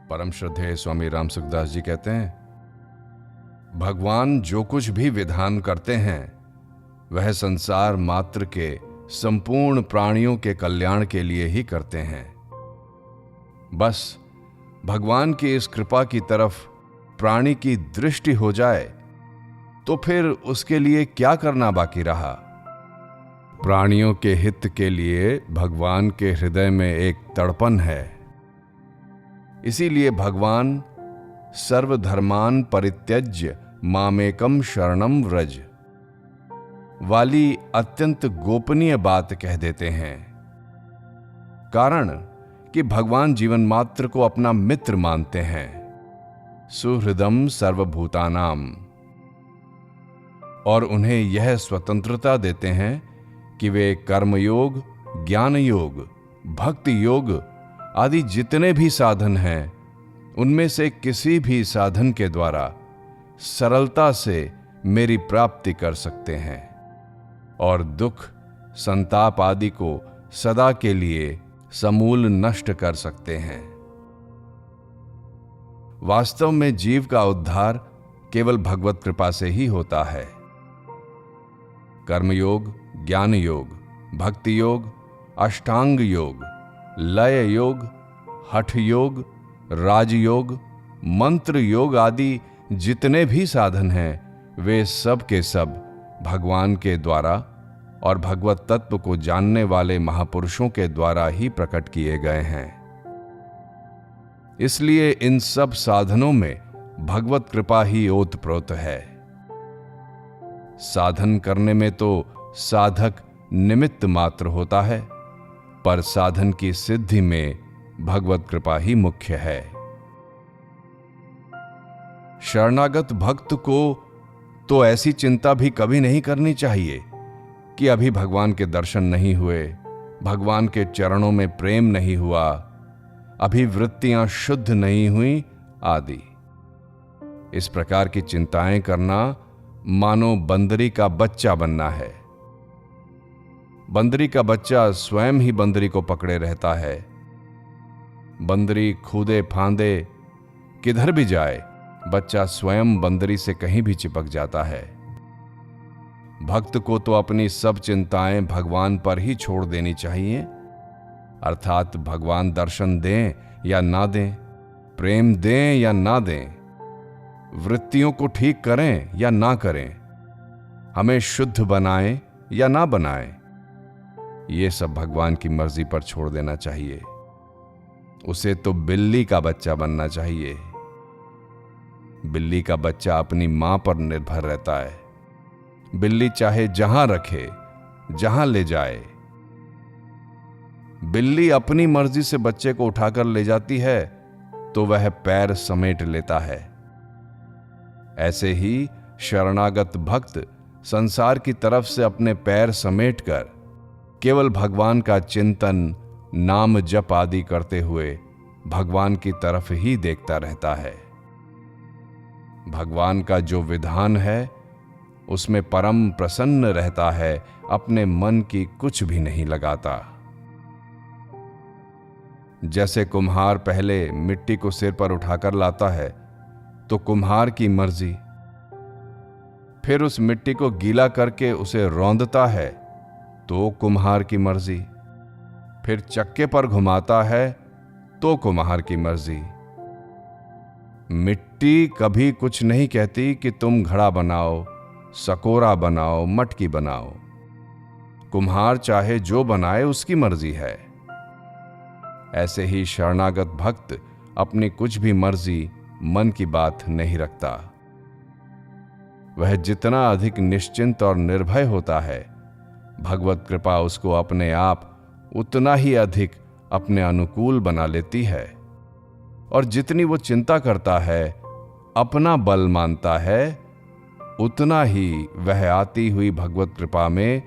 परम श्रद्धेय स्वामी राम सुखदास जी कहते हैं, भगवान जो कुछ भी विधान करते हैं वह संसार मात्र के संपूर्ण प्राणियों के कल्याण के लिए ही करते हैं। बस भगवान की इस कृपा की तरफ प्राणी की दृष्टि हो जाए तो फिर उसके लिए क्या करना बाकी रहा। प्राणियों के हित के लिए भगवान के हृदय में एक तड़पन है। इसीलिए भगवान सर्वधर्मान परित्यज्य मामेकम शरणम व्रज वाली अत्यंत गोपनीय बात कह देते हैं। कारण कि भगवान जीवन मात्र को अपना मित्र मानते हैं। सुहृदम सर्वभूतानाम, और उन्हें यह स्वतंत्रता देते हैं कि वे कर्मयोग, ज्ञान योग, भक्ति योग आदि जितने भी साधन हैं उनमें से किसी भी साधन के द्वारा सरलता से मेरी प्राप्ति कर सकते हैं और दुख, संताप आदि को सदा के लिए समूल नष्ट कर सकते हैं। वास्तव में जीव का उद्धार केवल भगवत कृपा से ही होता है। कर्मयोग, ज्ञान योग, भक्ति योग, अष्टांग योग, लय योग, हठ योग, राजयोग, मंत्र योग आदि जितने भी साधन हैं वे सब के सब भगवान के द्वारा और भगवत तत्व को जानने वाले महापुरुषों के द्वारा ही प्रकट किए गए हैं। इसलिए इन सब साधनों में भगवत कृपा ही ओतप्रोत है। साधन करने में तो साधक निमित्त मात्र होता है, पर साधन की सिद्धि में भगवत कृपा ही मुख्य है। शरणागत भक्त को तो ऐसी चिंता भी कभी नहीं करनी चाहिए कि अभी भगवान के दर्शन नहीं हुए, भगवान के चरणों में प्रेम नहीं हुआ, अभी वृत्तियां शुद्ध नहीं हुई आदि। इस प्रकार की चिंताएं करना मानो बंदरी का बच्चा बनना है। बंदरी का बच्चा स्वयं ही बंदरी को पकड़े रहता है। बंदरी खूदे फांदे किधर भी जाए, बच्चा स्वयं बंदरी से कहीं भी चिपक जाता है। भक्त को तो अपनी सब चिंताएं भगवान पर ही छोड़ देनी चाहिए, अर्थात भगवान दर्शन दें या ना दें, प्रेम दें या ना दें, वृत्तियों को ठीक करें या ना करें, हमें शुद्ध बनाएं या ना बनाएं, ये सब भगवान की मर्जी पर छोड़ देना चाहिए। उसे तो बिल्ली का बच्चा बनना चाहिए। बिल्ली का बच्चा अपनी मां पर निर्भर रहता है। बिल्ली चाहे जहां रखे, जहां ले जाए। बिल्ली अपनी मर्जी से बच्चे को उठाकर ले जाती है तो वह पैर समेट लेता है। ऐसे ही शरणागत भक्त संसार की तरफ से अपने पैर समेटकर केवल भगवान का चिंतन, नाम जप आदि करते हुए भगवान की तरफ ही देखता रहता है। भगवान का जो विधान है उसमें परम प्रसन्न रहता है, अपने मन की कुछ भी नहीं लगाता। जैसे कुम्हार पहले मिट्टी को सिर पर उठाकर लाता है तो कुम्हार की मर्जी, फिर उस मिट्टी को गीला करके उसे रौंदता है तो कुम्हार की मर्जी, फिर चक्के पर घुमाता है तो कुम्हार की मर्जी। मिट्टी कभी कुछ नहीं कहती कि तुम घड़ा बनाओ, सकोरा बनाओ, मटकी बनाओ। कुम्हार चाहे जो बनाए उसकी मर्जी है। ऐसे ही शरणागत भक्त अपनी कुछ भी मर्जी, मन की बात नहीं रखता। वह जितना अधिक निश्चिंत और निर्भय होता है, भगवत कृपा उसको अपने आप उतना ही अधिक अपने अनुकूल बना लेती है। और जितनी वो चिंता करता है, अपना बल मानता है, उतना ही वह आती हुई भगवत कृपा में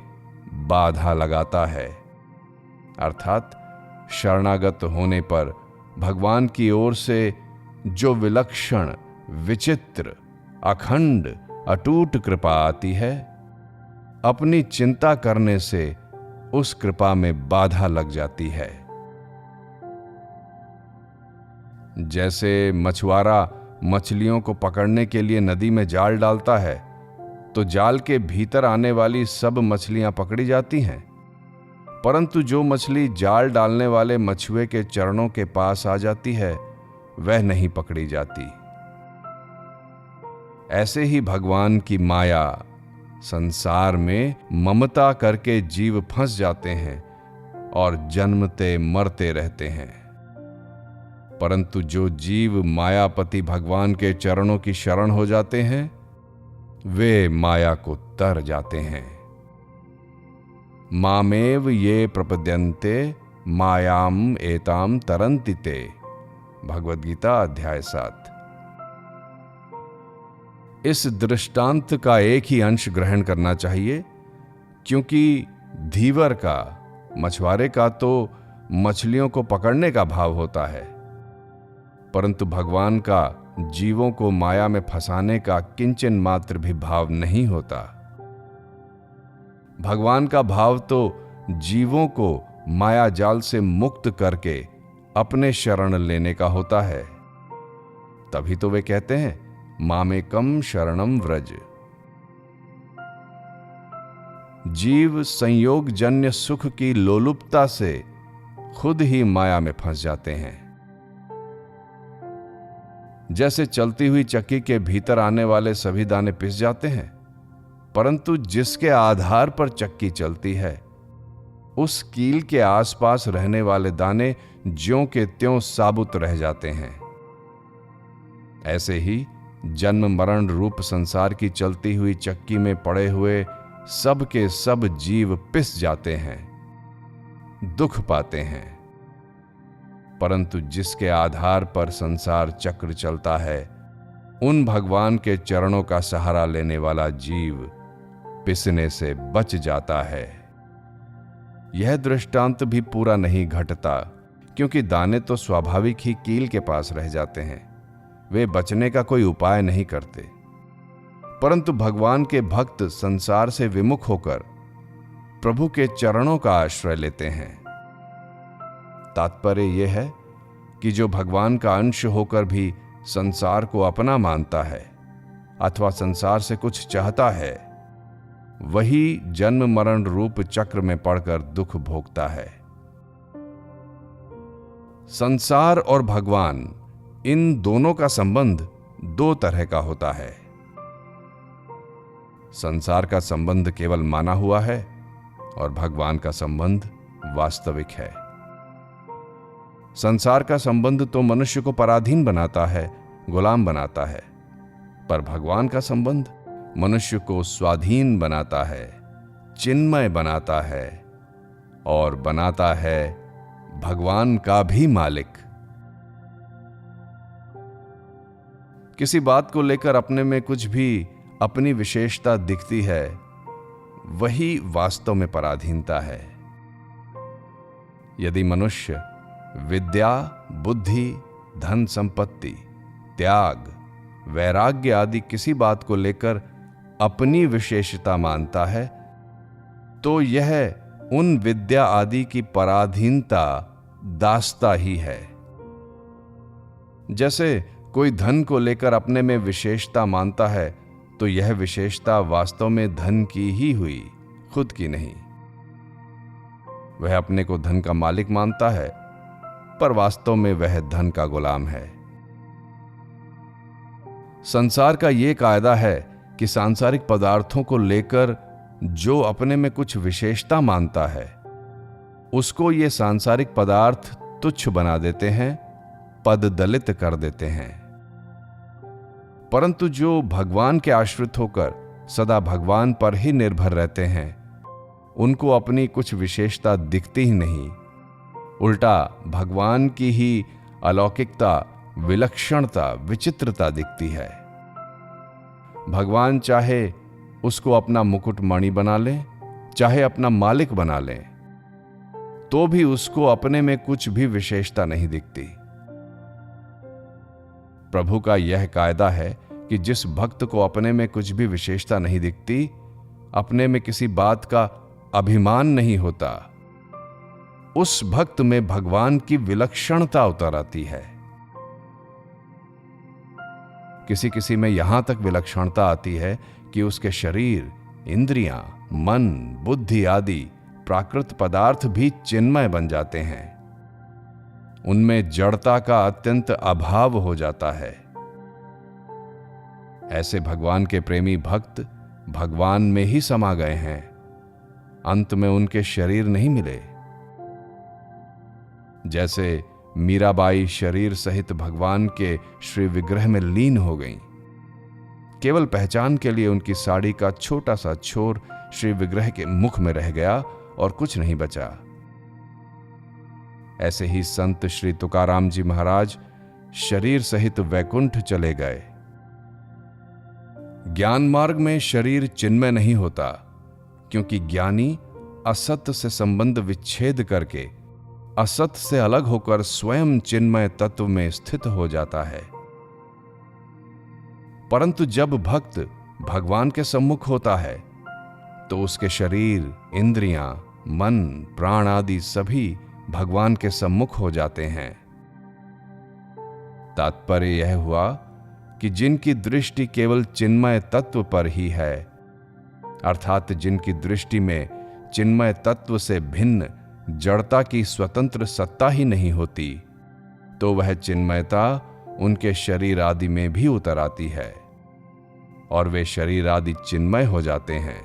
बाधा लगाता है। अर्थात शरणागत होने पर भगवान की ओर से जो विलक्षण, विचित्र, अखंड, अटूट कृपा आती है, अपनी चिंता करने से उस कृपा में बाधा लग जाती है। जैसे मछुआरा मछलियों को पकड़ने के लिए नदी में जाल डालता है तो जाल के भीतर आने वाली सब मछलियां पकड़ी जाती हैं, परंतु जो मछली जाल डालने वाले मछुए के चरणों के पास आ जाती है वह नहीं पकड़ी जाती। ऐसे ही भगवान की माया संसार में ममता करके जीव फंस जाते हैं और जन्मते मरते रहते हैं। परंतु जो जीव मायापति भगवान के चरणों की शरण हो जाते हैं वे माया को तर जाते हैं। मामेव ये प्रपद्यन्ते मायाम एताम तरन्ति ते। भगवद गीता अध्याय 7। इस दृष्टांत का एक ही अंश ग्रहण करना चाहिए, क्योंकि धीवर का, मछुआरे का तो मछलियों को पकड़ने का भाव होता है, परंतु भगवान का जीवों को माया में फंसाने का किंचन मात्र भी भाव नहीं होता। भगवान का भाव तो जीवों को माया जाल से मुक्त करके अपने शरण लेने का होता है। तभी तो वे कहते हैं मामेकम शरणम व्रज। जीव संयोग जन्य सुख की लोलुपता से खुद ही माया में फंस जाते हैं। जैसे चलती हुई चक्की के भीतर आने वाले सभी दाने पिस जाते हैं, परंतु जिसके आधार पर चक्की चलती है उस कील के आसपास रहने वाले दाने ज्यों के त्यों साबुत रह जाते हैं। ऐसे ही जन्म मरण रूप संसार की चलती हुई चक्की में पड़े हुए सब के सब जीव पिस जाते हैं, दुख पाते हैं। परंतु जिसके आधार पर संसार चक्र चलता है उन भगवान के चरणों का सहारा लेने वाला जीव पिसने से बच जाता है। यह दृष्टांत भी पूरा नहीं घटता, क्योंकि दाने तो स्वाभाविक ही कील के पास रह जाते हैं, वे बचने का कोई उपाय नहीं करते। परंतु भगवान के भक्त संसार से विमुख होकर प्रभु के चरणों का आश्रय लेते हैं। तात्पर्य यह है कि जो भगवान का अंश होकर भी संसार को अपना मानता है अथवा संसार से कुछ चाहता है, वही जन्म मरण रूप चक्र में पड़कर दुख भोगता है। संसार और भगवान, इन दोनों का संबंध दो तरह का होता है। संसार का संबंध केवल माना हुआ है और भगवान का संबंध वास्तविक है। संसार का संबंध तो मनुष्य को पराधीन बनाता है, गुलाम बनाता है, पर भगवान का संबंध मनुष्य को स्वाधीन बनाता है, चिन्मय बनाता है और बनाता है भगवान का भी मालिक। किसी बात को लेकर अपने में कुछ भी अपनी विशेषता दिखती है, वही वास्तव में पराधीनता है। यदि मनुष्य विद्या, बुद्धि, धन संपत्ति, त्याग, वैराग्य आदि किसी बात को लेकर अपनी विशेषता मानता है, तो यह उन विद्या आदि की पराधीनता दासता ही है। जैसे कोई धन को लेकर अपने में विशेषता मानता है, तो यह विशेषता वास्तव में धन की ही हुई, खुद की नहीं। वह अपने को धन का मालिक मानता है, पर वास्तव में वह धन का गुलाम है। संसार का यह कायदा है कि सांसारिक पदार्थों को लेकर जो अपने में कुछ विशेषता मानता है, उसको ये सांसारिक पदार्थ तुच्छ बना देते हैं, पद दलित कर देते हैं। परंतु जो भगवान के आश्रित होकर सदा भगवान पर ही निर्भर रहते हैं, उनको अपनी कुछ विशेषता दिखती ही नहीं, उल्टा भगवान की ही अलौकिकता, विलक्षणता, विचित्रता दिखती है। भगवान चाहे उसको अपना मुकुट मणि बना ले, चाहे अपना मालिक बना ले, तो भी उसको अपने में कुछ भी विशेषता नहीं दिखती। प्रभु का यह कायदा है कि जिस भक्त को अपने में कुछ भी विशेषता नहीं दिखती, अपने में किसी बात का अभिमान नहीं होता, उस भक्त में भगवान की विलक्षणता उतर आती है। किसी किसी में यहां तक विलक्षणता आती है कि उसके शरीर, इंद्रियां, मन, बुद्धि आदि प्राकृत पदार्थ भी चिन्मय बन जाते हैं। उनमें जड़ता का अत्यंत अभाव हो जाता है। ऐसे भगवान के प्रेमी भक्त भगवान में ही समा गए हैं। अंत में उनके शरीर नहीं मिले। जैसे मीराबाई शरीर सहित भगवान के श्री विग्रह में लीन हो गईं। केवल पहचान के लिए उनकी साड़ी का छोटा सा छोर श्री विग्रह के मुख में रह गया और कुछ नहीं बचा। ऐसे ही संत श्री तुकाराम जी महाराज शरीर सहित वैकुंठ चले गए। ज्ञान मार्ग में शरीर चिन्मय नहीं होता, क्योंकि ज्ञानी असत्य से संबंध विच्छेद करके असत से अलग होकर स्वयं चिन्मय तत्व में स्थित हो जाता है। परंतु जब भक्त भगवान के सम्मुख होता है तो उसके शरीर, इंद्रियां, मन, प्राण आदि सभी भगवान के सम्मुख हो जाते हैं। तात्पर्य यह हुआ कि जिनकी दृष्टि केवल चिन्मय तत्व पर ही है, अर्थात जिनकी दृष्टि में चिन्मय तत्व से भिन्न जड़ता की स्वतंत्र सत्ता ही नहीं होती, तो वह चिन्मयता उनके शरीर आदि में भी उतर आती है और वे शरीर आदि चिन्मय हो जाते हैं।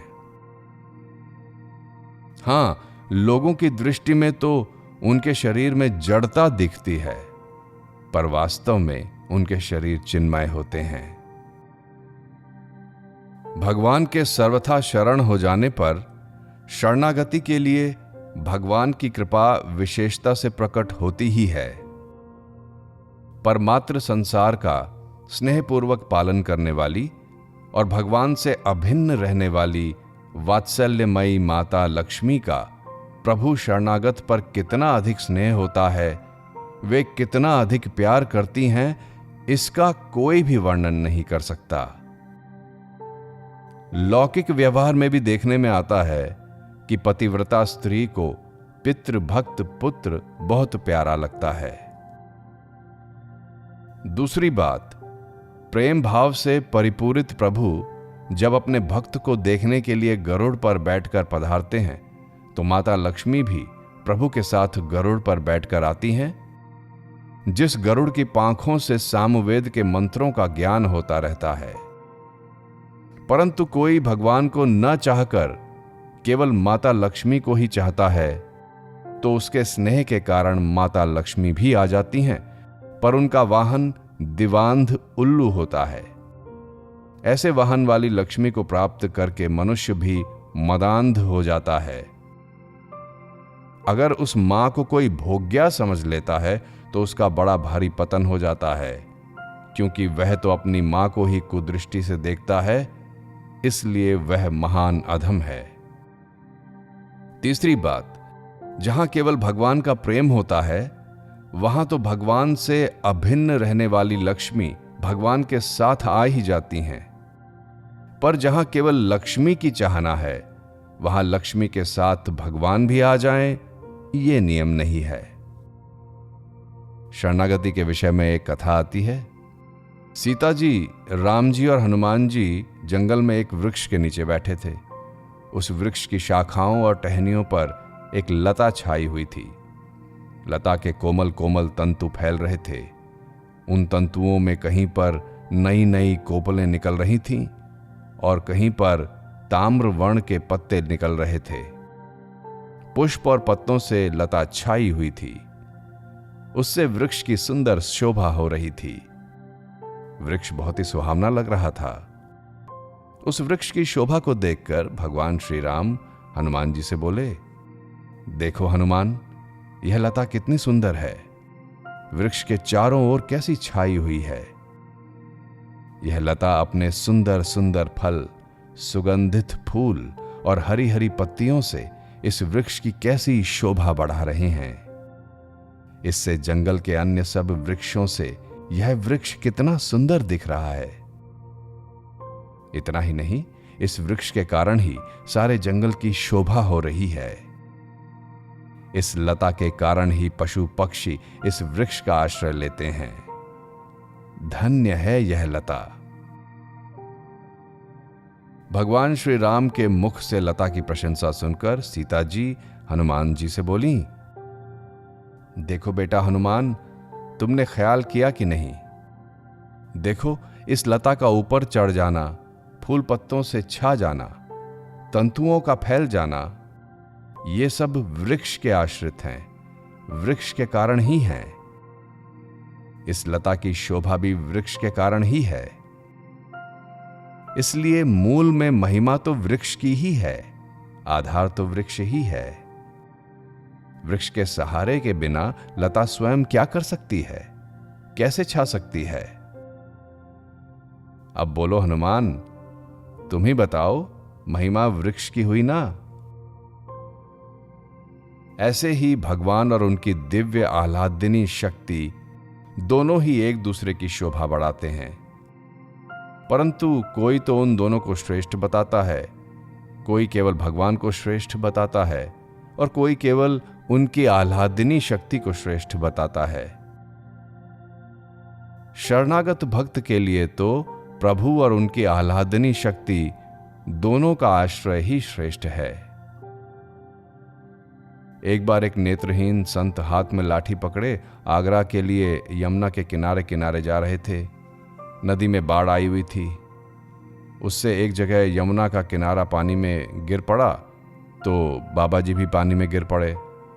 हां, लोगों की दृष्टि में तो उनके शरीर में जड़ता दिखती है, पर वास्तव में उनके शरीर चिन्मय होते हैं। भगवान के सर्वथा शरण हो जाने पर शरणागति के लिए भगवान की कृपा विशेषता से प्रकट होती ही है। पर मात्र संसार का स्नेहपूर्वक पालन करने वाली और भगवान से अभिन्न रहने वाली वात्सल्यमयी माता लक्ष्मी का प्रभु शरणागत पर कितना अधिक स्नेह होता है, वे कितना अधिक प्यार करती हैं, इसका कोई भी वर्णन नहीं कर सकता। लौकिक व्यवहार में भी देखने में आता है कि पतिव्रता स्त्री को पितृभक्त पुत्र बहुत प्यारा लगता है। दूसरी बात, प्रेम भाव से परिपूरित प्रभु जब अपने भक्त को देखने के लिए गरुड़ पर बैठकर पधारते हैं तो माता लक्ष्मी भी प्रभु के साथ गरुड़ पर बैठकर आती हैं। जिस गरुड़ की पांखों से सामवेद के मंत्रों का ज्ञान होता रहता है, परंतु कोई भगवान को न चाहकर केवल माता लक्ष्मी को ही चाहता है, तो उसके स्नेह के कारण माता लक्ष्मी भी आ जाती हैं, पर उनका वाहन दिवांध उल्लू होता है। ऐसे वाहन वाली लक्ष्मी को प्राप्त करके मनुष्य भी मदांध हो जाता है। अगर उस मां को कोई भोग्या समझ लेता है तो उसका बड़ा भारी पतन हो जाता है, क्योंकि वह तो अपनी मां को ही कुदृष्टि से देखता है, इसलिए वह महान अधम है। तीसरी बात, जहां केवल भगवान का प्रेम होता है, वहां तो भगवान से अभिन्न रहने वाली लक्ष्मी भगवान के साथ आ ही जाती हैं। पर जहां केवल लक्ष्मी की चाहना है, वहां लक्ष्मी के साथ भगवान भी आ जाएं, ये नियम नहीं है। शरणागति के विषय में एक कथा आती है। सीता जी, राम जी और हनुमान जी जंगल में एक वृक्ष के नीचे बैठे थे। उस वृक्ष की शाखाओं और टहनियों पर एक लता छाई हुई थी। लता के कोमल कोमल तंतु फैल रहे थे। उन तंतुओं में कहीं पर नई नई कोपलें निकल रही थीं और कहीं पर ताम्र वर्ण के पत्ते निकल रहे थे। पुष्प और पत्तों से लता छाई हुई थी। उससे वृक्ष की सुंदर शोभा हो रही थी। वृक्ष बहुत ही सुहावना लग रहा था। उस वृक्ष की शोभा को देखकर भगवान श्री राम हनुमान जी से बोले, देखो हनुमान, यह लता कितनी सुंदर है। वृक्ष के चारों ओर कैसी छाई हुई है। यह लता अपने सुंदर सुंदर फल, सुगंधित फूल और हरी हरी पत्तियों से इस वृक्ष की कैसी शोभा बढ़ा रहे हैं। इससे जंगल के अन्य सब वृक्षों से यह वृक्ष कितना सुंदर दिख रहा है। इतना ही नहीं, इस वृक्ष के कारण ही सारे जंगल की शोभा हो रही है। इस लता के कारण ही पशु पक्षी इस वृक्ष का आश्रय लेते हैं। धन्य है यह लता। भगवान श्री राम के मुख से लता की प्रशंसा सुनकर सीता जी हनुमान जी से बोली, देखो बेटा हनुमान, तुमने ख्याल किया कि नहीं, देखो इस लता का ऊपर चढ़ जाना, फूल पत्तों से छा जाना, तंतुओं का फैल जाना, ये सब वृक्ष के आश्रित हैं, वृक्ष के कारण ही हैं। इस लता की शोभा भी वृक्ष के कारण ही है। इसलिए मूल में महिमा तो वृक्ष की ही है, आधार तो वृक्ष ही है। वृक्ष के सहारे के बिना लता स्वयं क्या कर सकती है, कैसे छा सकती है? अब बोलो हनुमान, तुम ही बताओ, महिमा वृक्ष की हुई ना? ऐसे ही भगवान और उनकी दिव्य आह्लादिनी शक्ति दोनों ही एक दूसरे की शोभा बढ़ाते हैं, परंतु कोई तो उन दोनों को श्रेष्ठ बताता है, कोई केवल भगवान को श्रेष्ठ बताता है और कोई केवल उनकी आह्लादिनी शक्ति को श्रेष्ठ बताता है। शरणागत भक्त के लिए तो प्रभु और उनकी आह्लादिनी शक्ति दोनों का आश्रय ही श्रेष्ठ है। एक बार एक नेत्रहीन संत हाथ में लाठी पकड़े आगरा के लिए यमुना के किनारे किनारे जा रहे थे। नदी में बाढ़ आई हुई थी। उससे एक जगह यमुना का किनारा पानी में गिर पड़ा तो बाबा जी भी पानी में गिर पड़े।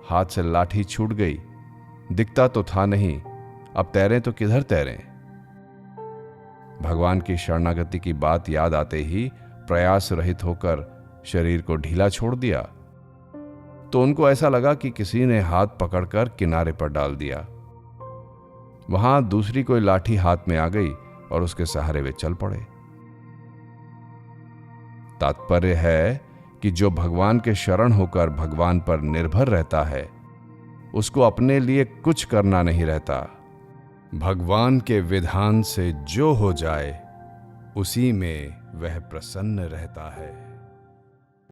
हाथ से लाठी छूट गई। दिखता तो था नहीं, अब तैरें तो किधर तैरें? भगवान की शरणागति की बात याद आते ही प्रयास रहित होकर शरीर को ढीला छोड़ दिया तो उनको ऐसा लगा कि किसी ने हाथ पकड़कर किनारे पर डाल दिया। वहां दूसरी कोई लाठी हाथ में आ गई और उसके सहारे वे चल पड़े। तात्पर्य है कि जो भगवान के शरण होकर भगवान पर निर्भर रहता है, उसको अपने लिए कुछ करना नहीं रहता। भगवान के विधान से जो हो जाए उसी में वह प्रसन्न रहता है।